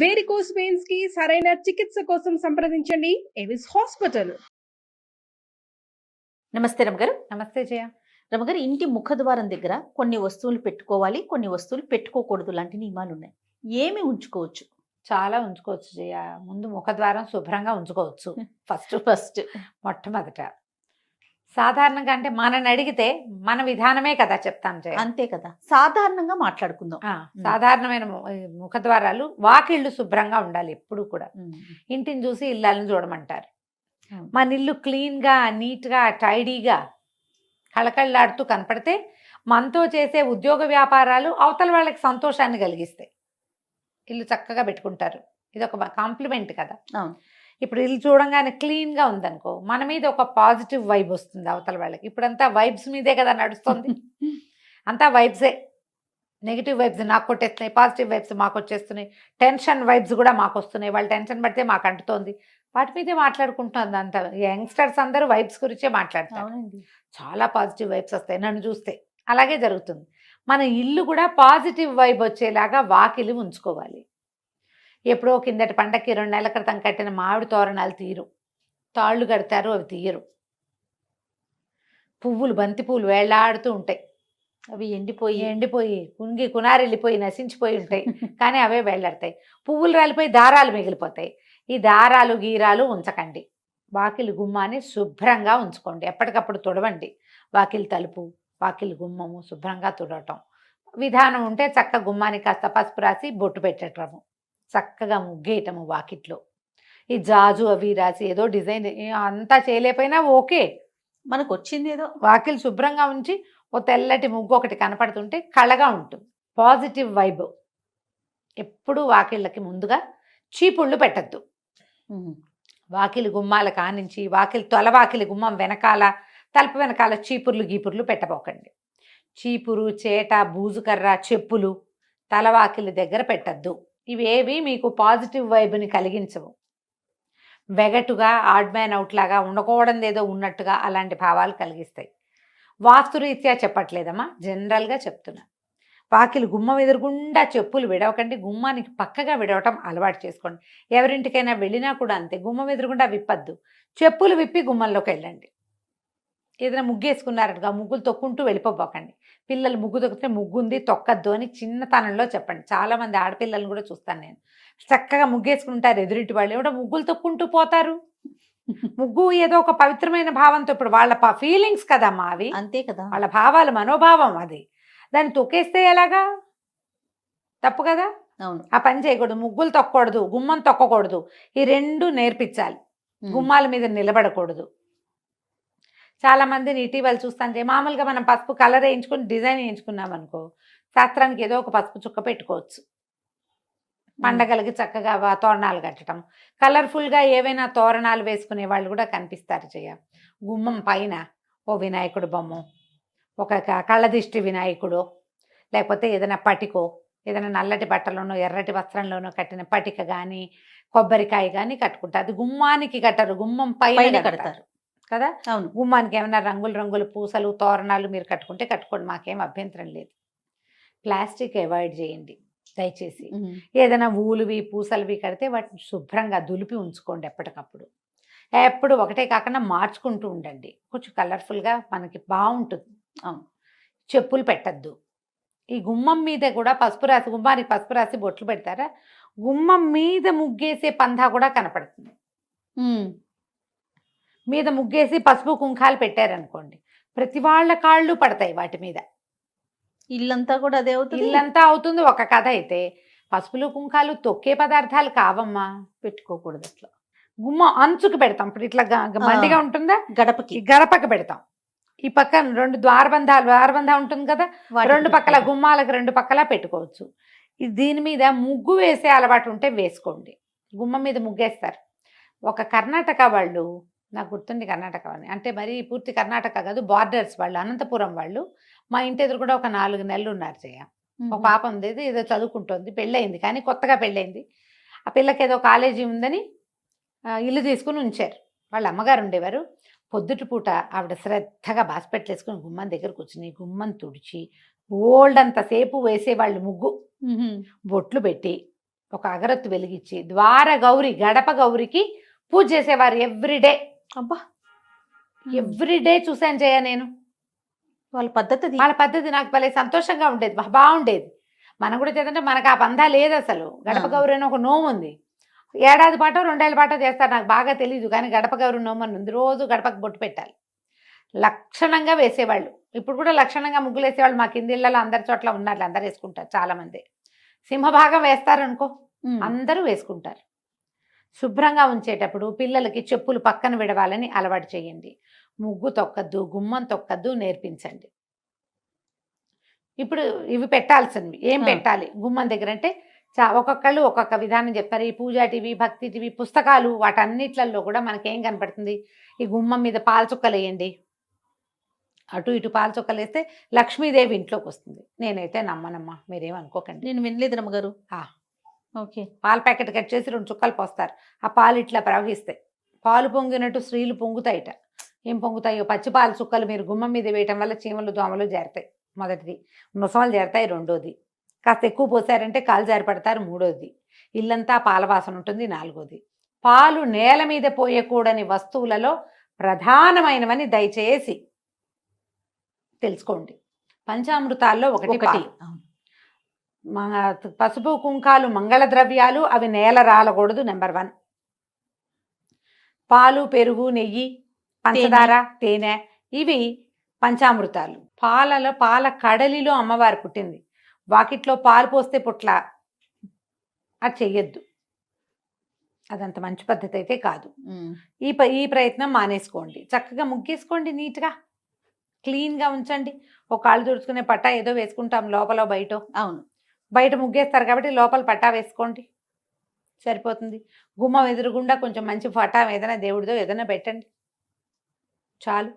Varicose veins కి సరైన చికిత్స కోసం సంప్రదించండి ఎవిస్ హాస్పిటల్. నమస్తే రమగారు. నమస్తే జయ. రమగారు, ఇంటి ముఖద్వారం దగ్గర కొన్ని వస్తువులు పెట్టుకోవాలి, కొన్ని వస్తువులు పెట్టుకోకూడదు లాంటి నియమాలు ఉన్నాయి. ఏమి ఉంచుకోవచ్చు? చాలా ఉంచుకోవచ్చు జయ. ముందు ముఖద్వారం శుభ్రంగా ఉంచుకోవచ్చు. ఫస్ట్ మొట్టమొదట సాధారణంగా అంటే మనని అడిగితే మన విధానమే కదా చెప్తాం జయ. అంతే కదా, సాధారణంగా మాట్లాడుకుందాం. సాధారణమైన ముఖద్వారాలు, వాకిళ్ళు శుభ్రంగా ఉండాలి ఎప్పుడు కూడా. ఇంటిని చూసి ఇళ్ళని చూడమంటారు. మన ఇల్లు క్లీన్గా, నీట్గా, టైడీగా, కళకళలాడుతూ కనపడితే మనతో చేసే ఉద్యోగ వ్యాపారాలు అవతల వాళ్ళకి సంతోషాన్ని కలిగిస్తాయి. ఇల్లు చక్కగా పెట్టుకుంటారు. ఇది ఒక కాంప్లిమెంట్ కదా. ఇప్పుడు ఇల్లు చూడంగానే క్లీన్గా ఉందనుకో, మన మీద ఒక పాజిటివ్ వైబ్ వస్తుంది అవతల వాళ్ళకి. ఇప్పుడంతా వైబ్స్ మీదే కదా నడుస్తుంది. అంతా వైబ్సే. నెగిటివ్ వైబ్స్ నాకు కొట్టేస్తున్నాయి, పాజిటివ్ వైబ్స్ మాకు వచ్చేస్తున్నాయి, టెన్షన్ వైబ్స్ కూడా మాకు వస్తున్నాయి. వాళ్ళు టెన్షన్ పడితే మాకు అంటుతోంది. వాటి మీదే మాట్లాడుకుంటుంది అంత. యంగ్స్టర్స్ అందరూ వైబ్స్ గురించే మాట్లాడతారు. చాలా పాజిటివ్ వైబ్స్ వస్తాయి నన్ను చూస్తే. అలాగే జరుగుతుంది. మన ఇల్లు కూడా పాజిటివ్ వైబ్ వచ్చేలాగా వాకిలి ఉంచుకోవాలి. ఎప్పుడో కిందటి పండక్కి 2 నెలల క్రితం కట్టిన మామిడి తోరణాలు తీరు, తాళ్ళు కడతారు, అవి తీయరు. పువ్వులు, బంతి పువ్వులు వేళ్లాడుతూ ఉంటాయి. అవి ఎండిపోయి కుంగి కునారెళ్ళిపోయి నశించిపోయి ఉంటాయి. కానీ అవే వేళ్లాడతాయి. పువ్వులు రాలిపోయి దారాలు మిగిలిపోతాయి. ఈ దారాలు గీరాలు ఉంచకండి. వాకిలి గుమ్మాన్ని శుభ్రంగా ఉంచుకోండి. ఎప్పటికప్పుడు తుడవండి. వాకిలి తలుపు, వాకిలి గుమ్మము శుభ్రంగా తుడవటం. విధానం ఉంటే చక్క గుమ్మానికి కాస్త పసుపు రాసి బొట్టు పెట్టటము, చక్కగా ముగ్గేయటము వాకిట్లో. ఈ జాజు అవి రాసి ఏదో డిజైన్ అంతా చేయలేకపోయినా ఓకే, మనకు వచ్చింది ఏదో. వాకిలి శుభ్రంగా ఉంచి ఓ తెల్లటి ముగ్గు ఒకటి కనపడుతుంటే కళగా ఉంటుంది. Positive vibe. ఎప్పుడూ వాకిళ్ళకి ముందుగా చీపుళ్ళు పెట్టద్దు. వాకిలి గుమ్మాల కానించి వాకిలి గుమ్మం వెనకాల, తలుపు వెనకాల చీపుర్లు గీపుర్లు పెట్టబోకండి. చీపురు, చేట, బూజుకర్ర, చెప్పులు తలవాకిలి దగ్గర పెట్టద్దు. ఇవేవి మీకు పాజిటివ్ వైబ్ని కలిగించవు. వెగటుగా, ఆడ్ మ్యాన్ అవుట్ లాగా, ఉండకూడదు ఏదో ఉన్నట్టుగా అలాంటి భావాలు కలిగిస్తాయి. వాస్తురీత్యా చెప్పట్లేదమ్మా, జనరల్గా చెప్తున్నా. వాకిలి గుమ్మం ఎదురుగుండా చెప్పులు విడవకండి. గుమ్మానికి పక్కగా విడవటం అలవాటు చేసుకోండి. ఎవరింటికైనా వెళ్ళినా కూడా అంతే, గుమ్మం ఎదురుగుండా విప్పద్దు. చెప్పులు విప్పి గుమ్మంలోకి వెళ్ళండి. ఏదైనా ముగ్గేసుకున్నారట్టుగా ముగ్గులు తొక్కుంటూ వెళ్ళిపోబోకండి. పిల్లలు ముగ్గు తొక్కితే ముగ్గుంది తొక్కద్దు అని చిన్నతనంలో చెప్పండి. చాలామంది ఆడపిల్లలను కూడా చూస్తాను నేను. చక్కగా ముగ్గేసుకుంటారు ఎదురింటి వాళ్ళు, ఎవడో ముగ్గులు తొక్కుంటూ పోతారు. ముగ్గు ఏదో ఒక పవిత్రమైన భావంతో, ఇప్పుడు వాళ్ళ ఫీలింగ్స్ కదమ్మా అవి. అంతే కదా, వాళ్ళ భావాలు, మనోభావం అది. దాన్ని తొక్కేస్తే ఎలాగా? తప్పు కదా. అవును, ఆ పని చేయకూడదు. ముగ్గులు తొక్కకూడదు, గుమ్మం తొక్కకూడదు. ఈ 2 నేర్పించాలి. గుమ్మాల మీద నిలబడకూడదు. చాలా మందిని ఇటీవల చూస్తాను, మామూలుగా మనం పసుపు కలర్ వేయించుకుని డిజైన్ వేయించుకున్నాం అనుకో, శాస్త్రానికి ఏదో ఒక పసుపు చుక్క పెట్టుకోవచ్చు. పండగలకి చక్కగా తోరణాలు కట్టడం, కలర్ఫుల్గా ఏవైనా తోరణాలు వేసుకునే వాళ్ళు కూడా కనిపిస్తారు. గుమ్మం పైన ఓ వినాయకుడు బొమ్మ, ఒక కళ్ళదిష్టి వినాయకుడు, లేకపోతే ఏదైనా పటికో, ఏదైనా నల్లటి బట్టలోనో ఎర్రటి వస్త్రంలోనో కట్టిన పటిక కానీ, కొబ్బరికాయ కానీ కట్టుకుంటారు. అది గుమ్మానికి కట్టరు, గుమ్మం పైన కడతారు కదా. అవును, గుమ్మానికి ఏమైనా రంగులు పూసలు, తోరణాలు మీరు కట్టుకుంటే కట్టుకోండి, మాకేం అభ్యంతరం లేదు. ప్లాస్టిక్ అవాయిడ్ చేయండి దయచేసి. ఏదైనా ఊలువి పూసలువి కడితే వాటిని శుభ్రంగా దులిపి ఉంచుకోండి ఎప్పటికప్పుడు. ఎప్పుడు ఒకటే కాకుండా మార్చుకుంటూ ఉండండి. కొంచెం కలర్ఫుల్గా మనకి బాగుంటుంది. చెప్పులు పెట్టద్దు. ఈ గుమ్మం మీద కూడా పసుపు రాసి, గుమ్మానికి పసుపు రాసి బొట్లు పెడతారా, గుమ్మం మీద ముగ్గేసే పందా కూడా కనపడుతుంది. మీద ముగ్గేసి పసుపు కుంకాలు పెట్టారనుకోండి, ప్రతి వాళ్ళ కాళ్ళు పడతాయి వాటి మీద. ఇల్లంతా కూడా అదే అవుతుంది. ఇల్లంతా అవుతుంది. ఒక కథ అయితే పసుపులు కుంకాలు తొక్కే పదార్థాలు కావమ్మా, పెట్టుకోకూడదు. అట్లా గుమ్మ అంచుకు పెడతాం. ఇప్పుడు ఇట్లా మండిగా ఉంటుందా, గడపకి పెడతాం. ఈ పక్కన 2 ద్వారబంధం ఉంటుంది కదా, 2 పక్కల గుమ్మాలకు 2 పక్కల పెట్టుకోవచ్చు. దీని మీద ముగ్గు వేసే అలవాటు ఉంటే వేసుకోండి. గుమ్మం మీద ముగ్గేస్తారు. ఒక కర్ణాటక వాళ్ళు, నాకు గుర్తుంది కర్ణాటక అని, అంటే మరి పూర్తి కర్ణాటక కాదు, బార్డర్స్ వాళ్ళు, అనంతపురం వాళ్ళు. మా ఇంటి ఎదురు కూడా ఒక 4 నెలలు ఉన్నారు. ఒక పాప ఉంది, ఏదో చదువుకుంటుంది, పెళ్ళయింది, కానీ కొత్తగా పెళ్ళయింది. ఆ పిల్లకి ఏదో కాలేజీ ఉందని ఇల్లు తీసుకుని ఉంచారు. వాళ్ళ అమ్మగారు ఉండేవారు. పొద్దుటి పూట ఆవిడ శ్రద్ధగా బాస్పెట్లు వేసుకుని గుమ్మం దగ్గర కూర్చుని గుమ్మం తుడిచి ఓల్డ్ అంతసేపు వేసేవాళ్ళు ముగ్గు, బొట్లు పెట్టి ఒక అగరత్తు వెలిగించి ద్వార గౌరి గడప గౌరికి పూజ చేసేవారు ఎవ్రీడే. అబ్బా ఎవ్రీడే చూసాను జయ నేను. వాళ్ళ పద్ధతి అది. వాళ్ళ పద్ధతి నాకు భలే సంతోషంగా ఉండేది, బాగుండేది. మనం కూడా చేద్దంటే మనకు ఆ బంధా లేదు అసలు. గడప గౌరి అని ఒక నోము ఉంది, ఏడాది పాటో 2 ఏళ్ళ పాటో చేస్తారు, నాకు బాగా తెలియదు. కానీ గడప గౌరి నోము అని ఉంది, రోజు గడపకు బొట్టు పెట్టాలి. లక్షణంగా వేసేవాళ్ళు, ఇప్పుడు కూడా లక్షణంగా ముగ్గులు వేసేవాళ్ళు. మా కింది ఇళ్ళలో అందరి చోట్ల ఉన్నారు, అందరు వేసుకుంటారు. చాలా మంది సింహభాగం వేస్తారు అనుకో, అందరూ వేసుకుంటారు. శుభ్రంగా ఉంచేటప్పుడు పిల్లలకి చెప్పులు పక్కన విడవాలని అలవాటు చేయండి. ముగ్గు తొక్కద్దు, గుమ్మం తొక్కద్దు నేర్పించండి. ఇప్పుడు ఇవి పెట్టాల్సినవి ఏం పెట్టాలి గుమ్మం దగ్గర అంటే ఒక్కొక్కళ్ళు ఒక్కొక్క విధానం చెప్తారు. ఈ పూజా టీవీ, భక్తి టీవీ, పుస్తకాలు, వాటన్నిట్లలో కూడా మనకేం కనపడుతుంది, ఈ గుమ్మం మీద పాల చుక్కలు వేయండి. అటు ఇటు పాల చుక్కలు వేస్తే లక్ష్మీదేవి ఇంట్లోకి వస్తుంది. నేనైతే నమ్మనమ్మా, మీరేమనుకోకండి. నేను వినలేదు రమ్మగారు. ఓకే. పాల ప్యాకెట్ కట్ చేసి 2 చుక్కలు పోస్తారు, ఆ పాలు ఇట్లా ప్రవహిస్తాయి. పాలు పొంగినట్టు స్త్రీలు పొంగుతాయిట. ఏం పొంగుతాయో పచ్చి పాల చుక్కలు మీరు గుమ్మం మీద వేయటం వల్ల చీమలు దోమలు చేరుతాయి. మొదటిది. ముసమలు చేరుతాయి. రెండోది. కాస్త ఎక్కువ పోసారంటే కాలు జారిపడతారు. మూడోది. ఇల్లంతా పాల వాసన ఉంటుంది. నాలుగోది. పాలు నేల మీద పోయకూడని వస్తువులలో ప్రధానమైనవని దయచేసి తెలుసుకోండి. పంచామృతాల్లో ఒకటి. పసుపు కుంకాలు మంగళ ద్రవ్యాలు, అవి నేల రాలకూడదు. నెంబర్ 1. పాలు, పెరుగు, నెయ్యి, పంచదార, తేనె, ఇవి పంచామృతాలు. పాల కడలిలో అమ్మవారు పుట్టింది. వాకిట్లో పాలు పోస్తే పుట్ల, అది చెయ్యొద్దు. అదంత మంచి పద్ధతి అయితే కాదు. ఈ ప్రయత్నం మానేసుకోండి. చక్కగా ముగ్గేసుకోండి, నీట్గా క్లీన్గా ఉంచండి. ఒక కాళ్ళు తుడుచుకునే పట్టా ఏదో వేసుకుంటాం లోపల బయట. అవును, బయట ముగ్గేస్తారు కాబట్టి లోపల పట్టా వేసుకోండి, సరిపోతుంది. గుమ్మం ఎదురుగుండా కొంచెం మంచి పట్టా ఏదైనా దేవుడిదో ఏదైనా పెట్టండి, చాలు.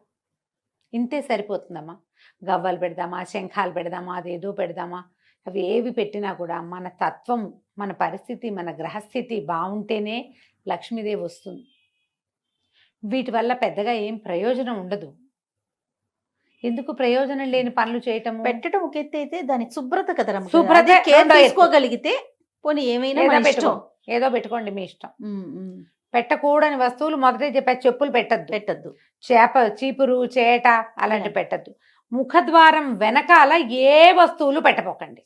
ఇంతే సరిపోతుందమ్మా. గవ్వలు పెడదామా, శంఖాలు పెడదామా, అదేదో పెడదామా, అవి ఏవి పెట్టినా కూడా మన తత్వం, మన పరిస్థితి, మన గ్రహస్థితి బాగుంటేనే లక్ష్మీదేవి వస్తుంది. వీటి వల్ల పెద్దగా ఏం ప్రయోజనం ఉండదు. ఎందుకు ప్రయోజనం లేని పనులు చేయటము? పెట్టడం ఒక ఎత్తు అయితే దానికి శుభ్రత కదా, శుభ్రత తీసుకోగలిగితే పోనీ ఏమైనా ఏదో పెట్టుకోండి, మీ ఇష్టం. పెట్టకూడని వస్తువులు మొదటే చెప్పా, చెప్పులు పెట్టద్దు, చీపురు, చేట అలాంటి పెట్టద్దు. ముఖద్వారం వెనకాల ఏ వస్తువులు పెట్టపోకండి.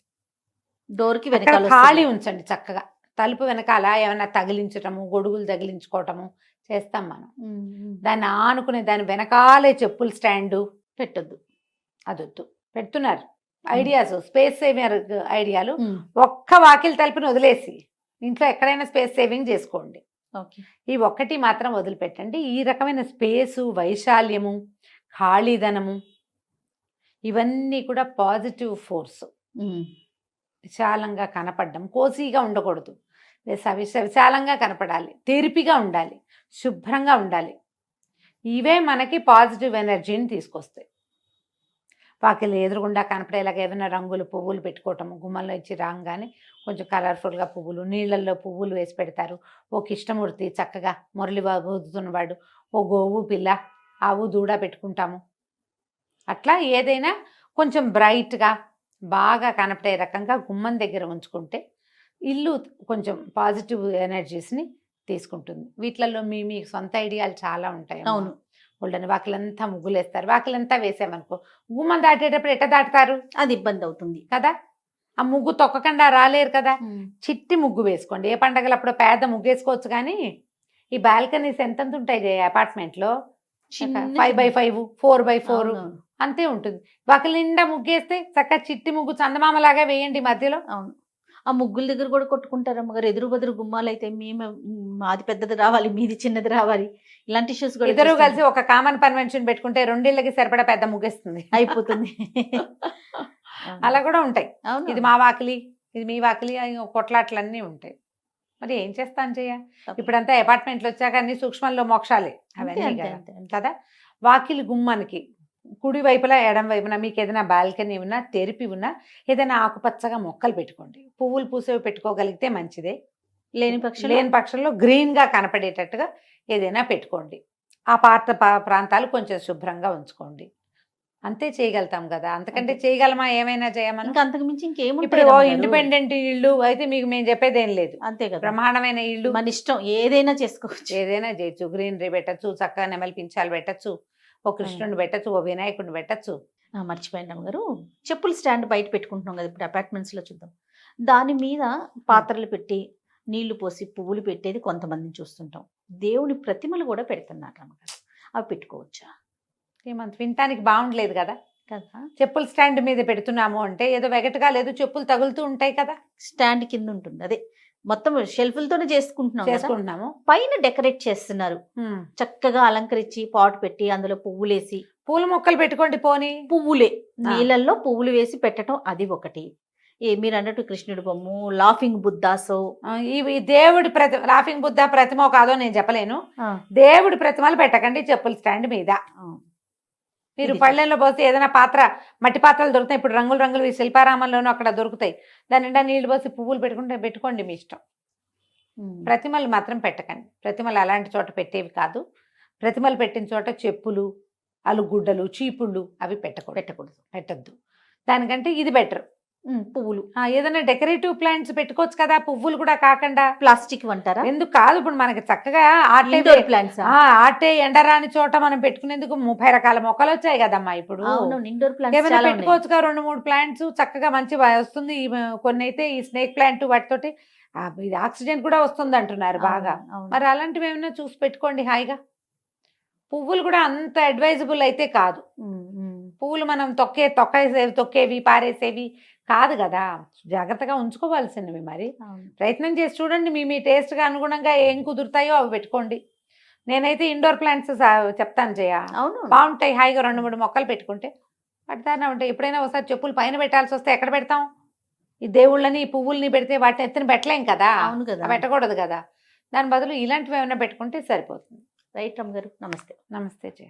డోర్కి వెనకాల ఖాళీ ఉంచండి చక్కగా. తలుపు వెనకాల ఏమైనా తగిలించటము, గొడుగులు తగిలించుకోవటము చేస్తాం మనం. దాన్ని ఆనుకునే దాని వెనకాలే చెప్పులు స్టాండు పెట్టద్దు, అదొద్దు. పెడుతున్నారు ఐడియాస్, స్పేస్ సేవింగ్ ఐడియాలు. ఒక్క వాకిలి తలుపుని వదిలేసి ఇంట్లో ఎక్కడైనా స్పేస్ సేవింగ్ చేసుకోండి. ఈ ఒక్కటి మాత్రం వదిలిపెట్టండి. ఈ రకమైన స్పేసు, వైశాల్యము, ఖాళీదనము, ఇవన్నీ కూడా పాజిటివ్ ఫోర్స్. విశాలంగా కనపడడం, కోసీగా ఉండకూడదు, విశాలంగా కనపడాలి, తెరిపిగా ఉండాలి, శుభ్రంగా ఉండాలి. ఇవే మనకి పాజిటివ్ ఎనర్జీని తీసుకొస్తాయి. వాకిలి ఎదురుగుండా కనపడేలాగా ఏదైనా రంగులు, పువ్వులు పెట్టుకోవటము. గుమ్మంలో ఇచ్చి రాగానే కొంచెం కలర్ఫుల్గా పువ్వులు, నీళ్ళల్లో పువ్వులు వేసి పెడతారు. ఓ కృష్ణమూర్తి చక్కగా మురళిబాబు ఊదుతున్నవాడు, ఓ గోవు పిల్ల, ఆవు దూడ పెట్టుకుంటాము. అట్లా ఏదైనా కొంచెం బ్రైట్గా బాగా కనపడే రకంగా గుమ్మం దగ్గర ఉంచుకుంటే ఇల్లు కొంచెం పాజిటివ్ ఎనర్జీస్ని తీసుకుంటుంది. వీటిలలో మీ సొంత ఐడియాలు చాలా ఉంటాయి. అవును, వాళ్ళని వాకిలంతా ముగ్గులేస్తారు. వాకిలంతా వేసామనుకో, గుమ్మం దాటేటప్పుడు ఎట్ట దాటుతారు? అది ఇబ్బంది అవుతుంది కదా. ఆ ముగ్గు తొక్కకుండా రాలేరు కదా. చిట్టి ముగ్గు వేసుకోండి. ఏ పండగలు అప్పుడు పేద ముగ్గు వేసుకోవచ్చు. కానీ ఈ బాల్కనీస్ ఎంతంత ఉంటాయి అపార్ట్మెంట్లో, 5x5, 4x4 అంతే ఉంటుంది. వాకిలి నిండా ముగ్గేస్తే చక్కగా చిట్టి ముగ్గు చందమామలాగా వేయండి మధ్యలో. అవును, ఆ ముగ్గుల దగ్గర కూడా కొట్టుకుంటారు అమ్మగారు. ఎదురు బదురు గుమ్మాలు అయితే మాది పెద్దది రావాలి, మీది చిన్నది రావాలి, ఇలాంటి ఇష్యూస్ కూడా. ఇద్దరు కలిసి ఒక కామన్ కన్వెన్షన్ పెట్టుకుంటే 2 ఇళ్ళకి సరిపడా పెద్ద ముగ్గేస్తుంది, అయిపోతుంది. అలా కూడా ఉంటాయి. ఇది మా వాకిలి, ఇది మీ వాకిలి, కొట్లాట్లన్నీ ఉంటాయి. మరి ఏం చేస్తాను చెయ్య. ఇప్పుడంతా అపార్ట్మెంట్లు వచ్చాక అన్ని సూక్ష్మంలో మోక్షాలే అవన్నీ కదా. వాకిలి గుమ్మానికి కుడి వైపులా ఎడం వైపున మీకు ఏదైనా బాల్కనీ ఉన్నా, తెరిపి ఉన్నా, ఏదైనా ఆకుపచ్చగా మొక్కలు పెట్టుకోండి. పువ్వులు పూసేవి పెట్టుకోగలిగితే మంచిదే. లేని పక్షంలో గ్రీన్గా కనపడేటట్టుగా ఏదైనా పెట్టుకోండి. ఆ ప్రాంతాలు కొంచెం శుభ్రంగా ఉంచుకోండి. అంతే చేయగలుగుతాం కదా, అంతకంటే అంతే. చేయగలమా? ఏమైనా చేయమని. ఇంకా అంతకు మించి ఇప్పుడు ఇంకేముంటాయి ఇండిపెండెంట్ ఇల్లు అయితే మీకు మేము చెప్పేది ఏం లేదు. అంతే కదా, బ్రహ్మాండమైన ఇల్లు, మన ఇష్టం ఏదైనా చేసుకోవచ్చు. ఏదైనా చేయొచ్చు. గ్రీనరీ పెట్టచ్చు, చక్కగా నెమలి పించాలు పెట్టచ్చు, ఓ కృష్ణుని పెట్టచ్చు, ఓ వినాయకుడిని పెట్టచ్చు. మర్చిపోయిన గారు, చెప్పుల స్టాండ్ బయట పెట్టుకుంటున్నాం కదా ఇప్పుడు అపార్ట్మెంట్స్ లో, చూద్దాం. దాని మీద పాత్రలు పెట్టి నీళ్లు పోసి పువ్వులు పెట్టేది కొంతమందిని చూస్తుంటాం. దేవుని ప్రతిమలు కూడా పెడుతున్నారు అమ్మగారు, అవి పెట్టుకోవచ్చా? ఏమంత వినటానికి బాగుండలేదు కదా. కదా, చెప్పుల స్టాండ్ మీద పెడుతున్నాము అంటే ఏదో వెగటగా లేదు, చెప్పులు తగులుతూ ఉంటాయి కదా, స్టాండ్ కింద ఉంటుంది. అదే మొత్తం షెల్ఫ్లతోనే చేసుకుంటున్నాం కదా. చేసుకుంటున్నాము. పైన డెకరేట్ చేస్తున్నారు, చక్కగా అలంకరించి పాట్ పెట్టి అందులో పువ్వులేసి. పూల మొక్కలు పెట్టుకోండి పోనీ. పువ్వులే, నీళ్ళల్లో పువ్వులు వేసి పెట్టడం అది ఒకటి. మీరు అన్నట్టు కృష్ణుడి బొమ్మ, లాఫింగ్ బుద్ధాసో, ఇవి దేవుడి లాఫింగ్ బుద్ధ ప్రతిమ కాదో నేను చెప్పలేను. దేవుడి ప్రతిమలు పెట్టకండి చెప్పుల స్టాండ్ మీద. మీరు పళ్ళెంలో పోసి ఏదైనా పాత్ర, మట్టి పాత్రలు దొరుకుతాయి ఇప్పుడు, రంగులు రంగులు ఈ శిల్పారామంలోనూ అక్కడ దొరుకుతాయి, దాని నిండా నీళ్లు పోసి పువ్వులు పెట్టుకోండి మీ ఇష్టం. ప్రతిమలు మాత్రం పెట్టకండి. ప్రతిమలు అలాంటి చోట పెట్టేవి కాదు. ప్రతిమలు పెట్టిన చోట చెప్పులు, అలుగుడ్డలు, చీపుళ్ళు అవి పెట్టద్దు. దానికంటే ఇది బెటర్. పువ్వులు ఏదైనా డెకరేటివ్ ప్లాంట్స్ పెట్టుకోవచ్చు కదా, పువ్వులు కూడా కాకుండా. ప్లాస్టిక్ అంటారా? ఎందుకు కాదు, ఇప్పుడు మనకి చక్కగా ప్లాంట్స్ ఆటే ఎండరాని చోట మనం పెట్టుకునేందుకు 30 రకాల మొక్కలు వచ్చాయి కదమ్మా ఇప్పుడు. ఇండోర్ ఏమైనా ప్లాంట్స్ పెట్టుకోవచ్చుగా 2-3 ప్లాంట్స్ చక్కగా మంచి వస్తుంది. కొన్ని అయితే ఈ స్నేక్ ప్లాంట్ వాటితోటి ఇది ఆక్సిజన్ కూడా వస్తుంది అంటున్నారు బాగా. మరి అలాంటివి ఏమైనా చూసి పెట్టుకోండి హాయిగా. పువ్వులు కూడా అంత అడ్వైజబుల్ అయితే కాదు. పువ్వులు మనం తొక్కేవి పారేసేవి కాదు కదా, జాగ్రత్తగా ఉంచుకోవాల్సినవి. మరి ప్రయత్నం చేసి చూడండి, మీ టేస్ట్గా అనుగుణంగా ఏం కుదురుతాయో అవి పెట్టుకోండి. నేనైతే ఇండోర్ ప్లాంట్స్ చెప్తాను అవును, బాగుంటాయి. హాయిగా 2-3 మొక్కలు పెట్టుకుంటే పడతానే ఉంటాయి. ఎప్పుడైనా ఒకసారి చెప్పులు పైన పెట్టాల్సి వస్తే ఎక్కడ పెడతాం? ఈ దేవుళ్ళని, ఈ పువ్వుల్ని పెడితే వాటిని ఎత్తున పెట్టలేం కదా, అవును కదా, పెట్టకూడదు కదా. దాని బదులు ఇలాంటివి ఏమైనా పెట్టుకుంటే సరిపోతుంది. రైట్ అమ్మగారు, నమస్తే. నమస్తే జయ.